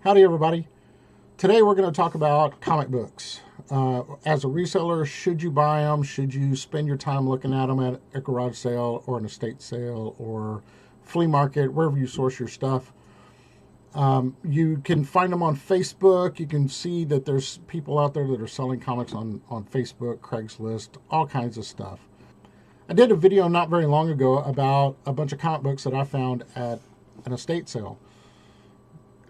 Howdy, everybody. Today we're going to talk about comic books. As a reseller, should you buy them? Should you spend your time looking at them at a garage sale or an estate sale or flea market, wherever you source your stuff? You can find them on Facebook. You can see that there's people out there that are selling comics on Facebook, Craigslist, all kinds of stuff. I did a video not very long ago about a bunch of comic books that I found at an estate sale.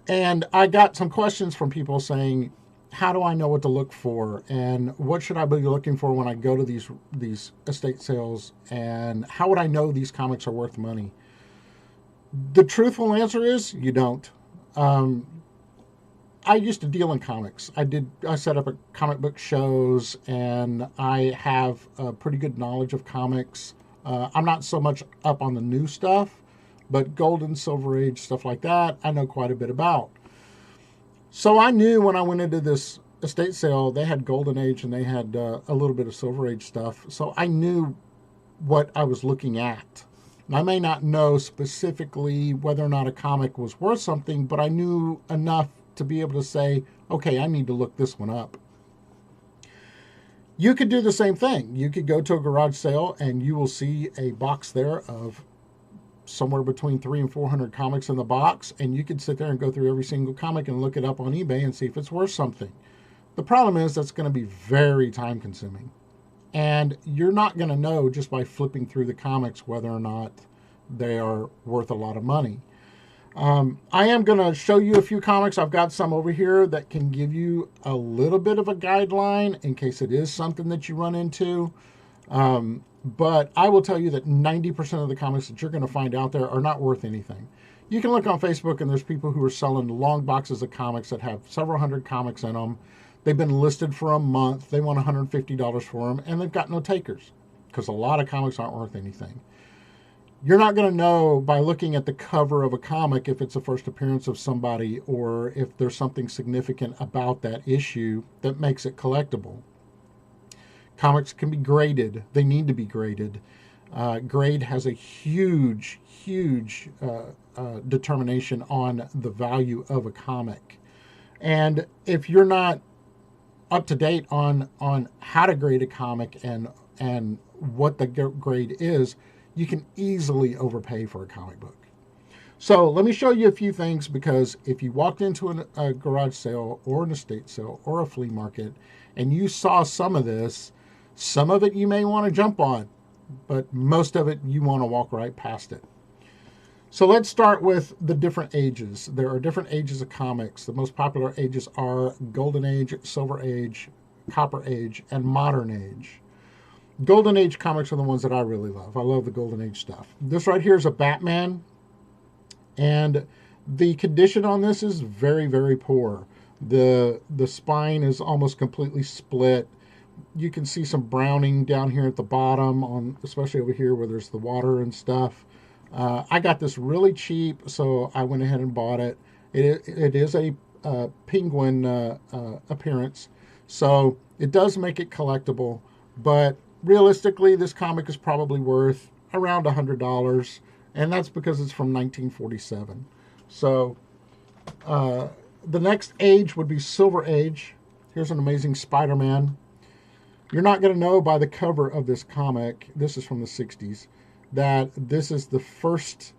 And I got some questions from people saying, how do I know what to look for? And what should I be looking for when I go to these estate sales? And how would I know these comics are worth money? The truthful answer is you don't. I used to deal in comics. I set up comic book shows, and I have a pretty good knowledge of comics. I'm not so much up on the new stuff, but Golden, Silver Age, stuff like that, I know quite a bit about. So I knew when I went into this estate sale, they had Golden Age and they had a little bit of Silver Age stuff. So I knew what I was looking at. I may not know specifically whether or not a comic was worth something, but I knew enough to be able to say, okay, I need to look this one up. You could do the same thing. You could go to a garage sale and you will see a box there of somewhere between 300 and 400 comics in the box, and you could sit there and go through every single comic and look it up on eBay and see if it's worth something. The problem is that's going to be very time consuming, and you're not going to know just by flipping through the comics whether or not they are worth a lot of money. I am going to show you a few comics. I've got some over here that can give you a little bit of a guideline in case it is something that you run into. But I will tell you that 90% of the comics that you're going to find out there are not worth anything. You can look on Facebook and there's people who are selling long boxes of comics that have several hundred comics in them. They've been listed for a month. They want $150 for them, and they've got no takers because a lot of comics aren't worth anything. You're not going to know by looking at the cover of a comic if it's a first appearance of somebody or if there's something significant about that issue that makes it collectible. Comics can be graded. They need to be graded. Grade has a huge determination on the value of a comic. And if you're not up to date on how to grade a comic and what the grade is, you can easily overpay for a comic book. So let me show you a few things, because if you walked into a garage sale or an estate sale or a flea market and you saw some of this, some of it you may want to jump on, but most of it you want to walk right past it. So let's start with the different ages. There are different ages of comics. The most popular ages are Golden Age, Silver Age, Copper Age, and Modern Age. Golden Age comics are the ones that I really love. I love the Golden Age stuff. This right here is a Batman, and the condition on this is very, very poor. The spine is almost completely split. You can see some browning down here at the bottom, especially over here where there's the water and stuff. I got this really cheap, so I went ahead and bought it. It is a penguin appearance, so it does make it collectible, but realistically, this comic is probably worth around $100, and that's because it's from 1947. So the next age would be Silver Age. Here's an Amazing Spider-Man. You're not going to know by the cover of this comic, this is from the 60s, that this is the first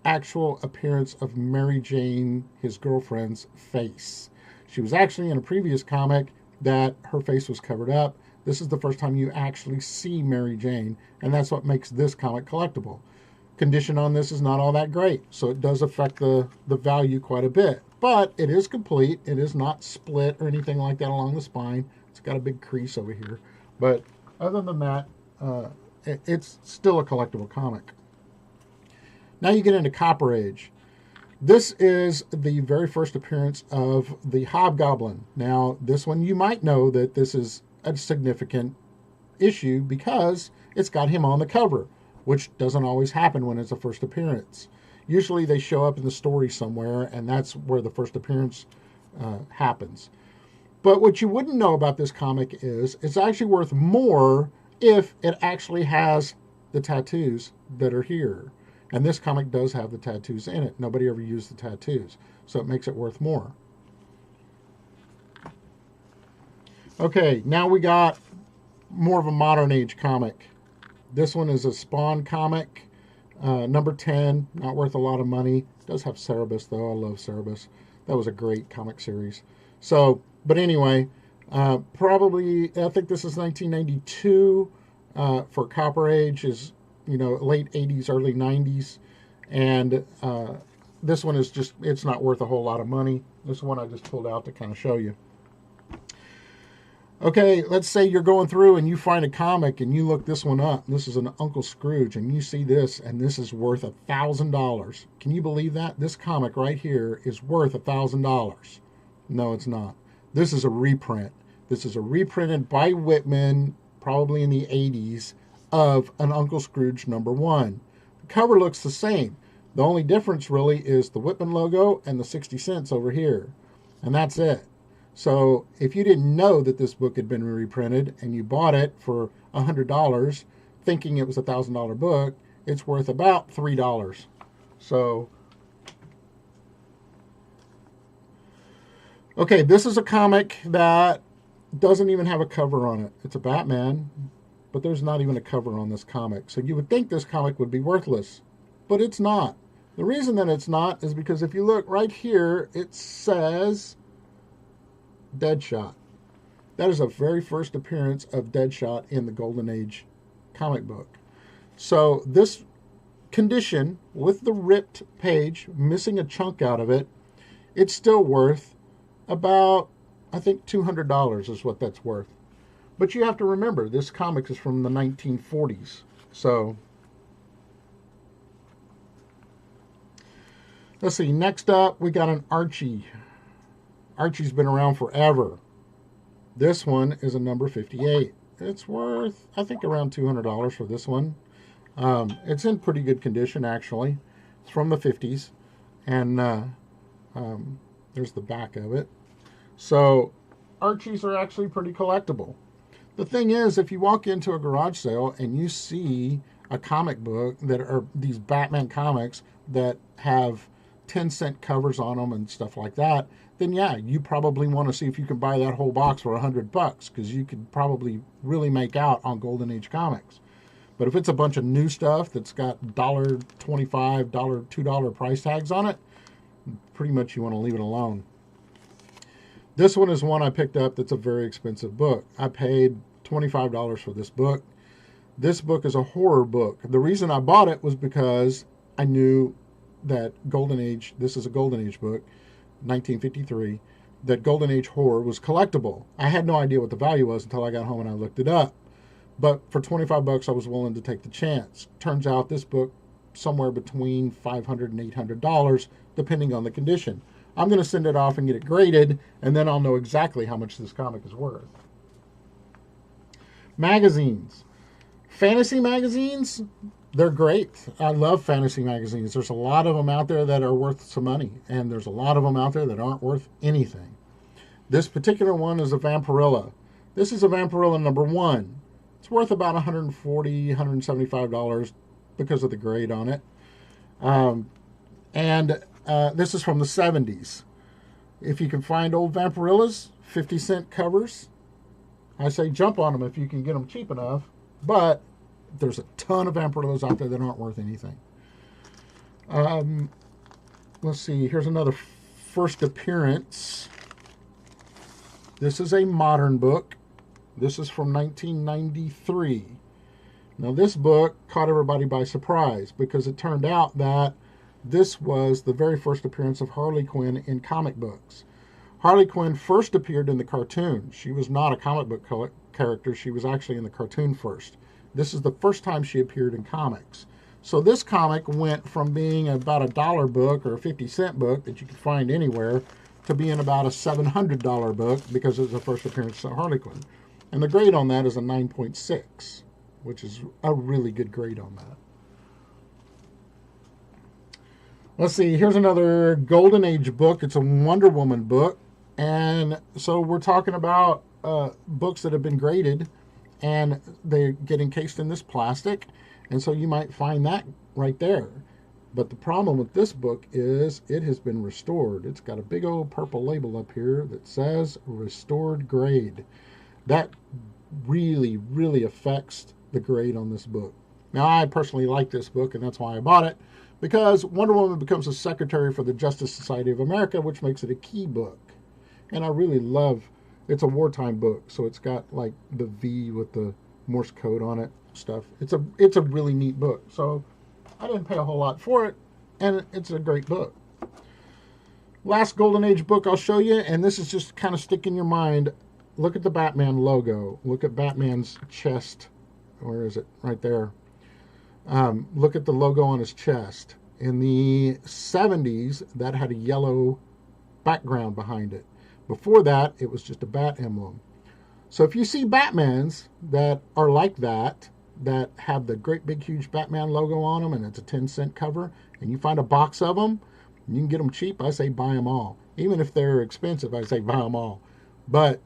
actual appearance of Mary Jane, his girlfriend's face. She was actually in a previous comic that her face was covered up. This is the first time you actually see Mary Jane, and that's what makes this comic collectible. Condition on this is not all that great, so it does affect the value quite a bit. But it is complete. It is not split or anything like that along the spine. It's got a big crease over here. But other than that, it's still a collectible comic. Now you get into Copper Age. This is the very first appearance of the Hobgoblin. Now, this one you might know that this is a significant issue because it's got him on the cover, which doesn't always happen when it's a first appearance. Usually they show up in the story somewhere, and that's where the first appearance happens. But what you wouldn't know about this comic is it's actually worth more if it actually has the tattoos that are here. And this comic does have the tattoos in it. Nobody ever used the tattoos. so it makes it worth more. Okay, now we got more of a modern age comic. This one is a Spawn comic, number 10, not worth a lot of money. It does have Cerebus, though. I love Cerebus. That was a great comic series. So, but anyway, probably, I think this is 1992 for Copper Age, is, you know, late 80s, early 90s. And this one is just, it's not worth a whole lot of money. This one I just pulled out to kind of show you. Okay, let's say you're going through and you find a comic and you look this one up. This is an Uncle Scrooge, and you see this, and this is worth $1,000. Can you believe that? This comic right here is worth $1,000. No, it's not. This is a reprint. This is a reprinted by Whitman, probably in the 80s, of an Uncle Scrooge number 1. The cover looks the same. The only difference really is the Whitman logo and the 60 cents over here. And that's it. So if you didn't know that this book had been reprinted and you bought it for $100 thinking it was a $1,000 book, it's worth about $3. So, okay, this is a comic that doesn't even have a cover on it. It's a Batman, but there's not even a cover on this comic. So you would think this comic would be worthless, but it's not. The reason that it's not is because if you look right here, it says Deadshot. That is the very first appearance of Deadshot in the Golden Age comic book. So this condition, with the ripped page, missing a chunk out of it, it's still worth about, I think, $200 is what that's worth. But you have to remember, this comic is from the 1940s. So, let's see, next up we got an Archie. Archie's been around forever. This one is a number 58. It's worth, I think, around $200 for this one. It's in pretty good condition, actually. It's from the 50s. And there's the back of it. So, Archies are actually pretty collectible. The thing is, if you walk into a garage sale and you see a comic book that are these Batman comics that have 10-cent covers on them and stuff like that, then yeah, you probably want to see if you can buy that whole box for $100, because you could probably really make out on Golden Age comics. But if it's a bunch of new stuff that's got $1.25, $2 price tags on it, pretty much you want to leave it alone. This one is one I picked up that's a very expensive book. I paid $25 for this book. This book is a horror book. The reason I bought it was because I knew that Golden Age, this is a Golden Age book, 1953, that Golden Age horror was collectible. I had no idea what the value was until I got home and I looked it up. But for $25, I was willing to take the chance. Turns out this book, somewhere between $500 and $800, depending on the condition. I'm going to send it off and get it graded, and then I'll know exactly how much this comic is worth. Magazines. Fantasy magazines, they're great. I love fantasy magazines. There's a lot of them out there that are worth some money, and there's a lot of them out there that aren't worth anything. This particular one is a Vampirilla. This is a Vampirilla number 1. It's worth about $140, $175 because of the grade on it. This is from the 70s. If you can find old Vampirillas, 50-cent covers, I say jump on them if you can get them cheap enough. But there's a ton of Vampirillas out there that aren't worth anything. Let's see. Here's another first appearance. This is a modern book. This is from 1993. Now, this book caught everybody by surprise because it turned out that this was the very first appearance of Harley Quinn in comic books. Harley Quinn first appeared in the cartoon. She was not a comic book character. She was actually in the cartoon first. This is the first time she appeared in comics. So this comic went from being about a $1 book or a 50-cent book that you could find anywhere to being about a $700 book because it was the first appearance of Harley Quinn. And the grade on that is a 9.6, which is a really good grade on that. Let's see, here's another Golden Age book. It's a Wonder Woman book. And so we're talking about books that have been graded and they get encased in this plastic. And so you might find that right there. But the problem with this book is it has been restored. It's got a big old purple label up here that says restored grade. That really, really affects the grade on this book. Now, I personally like this book, and that's why I bought it, because Wonder Woman becomes a secretary for the Justice Society of America, which makes it a key book. And I really love, it's a wartime book, so it's got like the V with the Morse code on it stuff. It's a really neat book. So I didn't pay a whole lot for it, and it's a great book. Last Golden Age book I'll show you, and this is just kind of stick in your mind. Look at the Batman logo. Look at Batman's chest. Where is it? Right there. Look at the logo on his chest. In the 70s, that had a yellow background behind it. Before that, it was just a bat emblem. So if you see Batmans that are like that have the great big huge Batman logo on them, and it's a 10-cent cover, and you find a box of them, and you can get them cheap, I say buy them all. Even if they're expensive, I say buy them all. But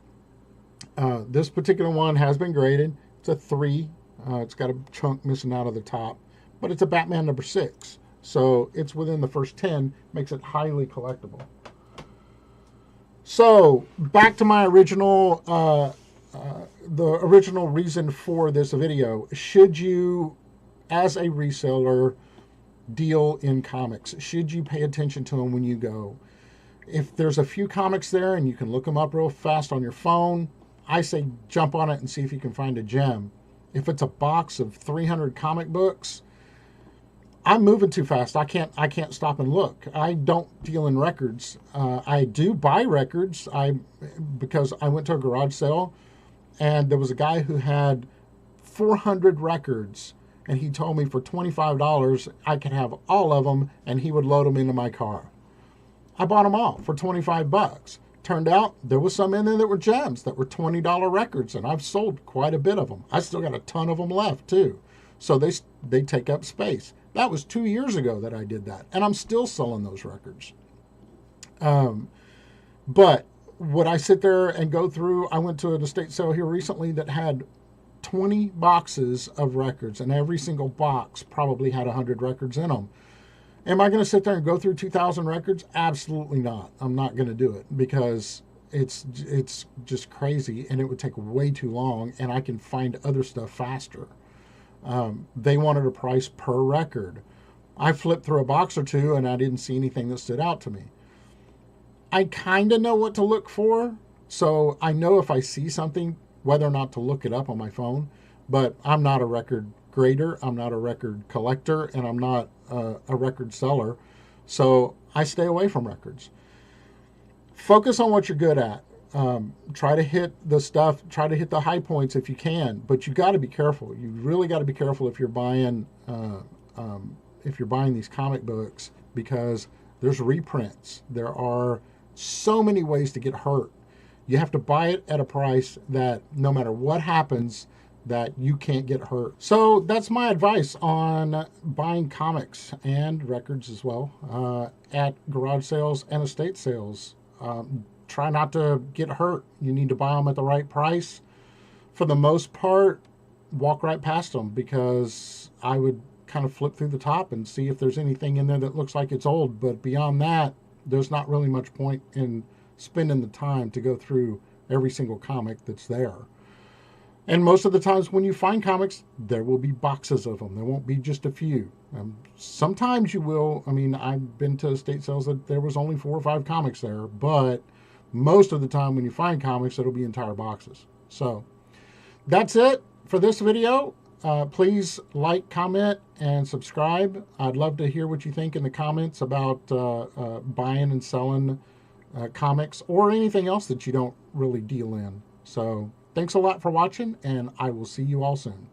this particular one has been graded. It's a 3. It's got a chunk missing out of the top, but it's a Batman number 6. So it's within the first 10, makes it highly collectible. So back to my original, the original reason for this video. Should you, as a reseller, deal in comics? Should you pay attention to them when you go? If there's a few comics there and you can look them up real fast on your phone, I say jump on it and see if you can find a gem. If it's a box of 300 comic books, I'm moving too fast. I can't stop and look. I don't deal in records. I do buy records. Because I went to a garage sale, and there was a guy who had 400 records, and he told me for $25 I could have all of them, and he would load them into my car. I bought them all for 25 bucks. Turned out there was some in there that were gems, that were $20 records, and I've sold quite a bit of them. I still got a ton of them left too. So they take up space. That was 2 years ago that I did that, and I'm still selling those records. But would I sit there and go through? I went to an estate sale here recently that had 20 boxes of records, and every single box probably had 100 records in them. Am I going to sit there and go through 2,000 records? Absolutely not. I'm not going to do it, because it's just crazy, and it would take way too long, and I can find other stuff faster. They wanted a price per record. I flipped through a box or two, and I didn't see anything that stood out to me. I kind of know what to look for, so I know if I see something, whether or not to look it up on my phone. But I'm not a record grader, I'm not a record collector, and I'm not a record seller, so I stay away from records. Focus on what you're good at. Try to hit the stuff, try to hit the high points if you can, but you got to be careful. You really got to be careful if you're buying these comic books, because there's reprints. There are so many ways to get hurt. You have to buy it at a price that no matter what happens, that you can't get hurt. So that's my advice on buying comics and records as well at garage sales and estate sales. Try not to get hurt. You need to buy them at the right price. For the most part, walk right past them, because I would kind of flip through the top and see if there's anything in there that looks like it's old. But beyond that, there's not really much point in spending the time to go through every single comic that's there. And most of the times when you find comics, there will be boxes of them. There won't be just a few. Sometimes you will. I mean, I've been to estate sales that there was only 4 or 5 comics there, but most of the time when you find comics, it'll be entire boxes. So that's it for this video. Please like, comment, and subscribe. I'd love to hear what you think in the comments about buying and selling comics, or anything else that you don't really deal in. So thanks a lot for watching, and I will see you all soon.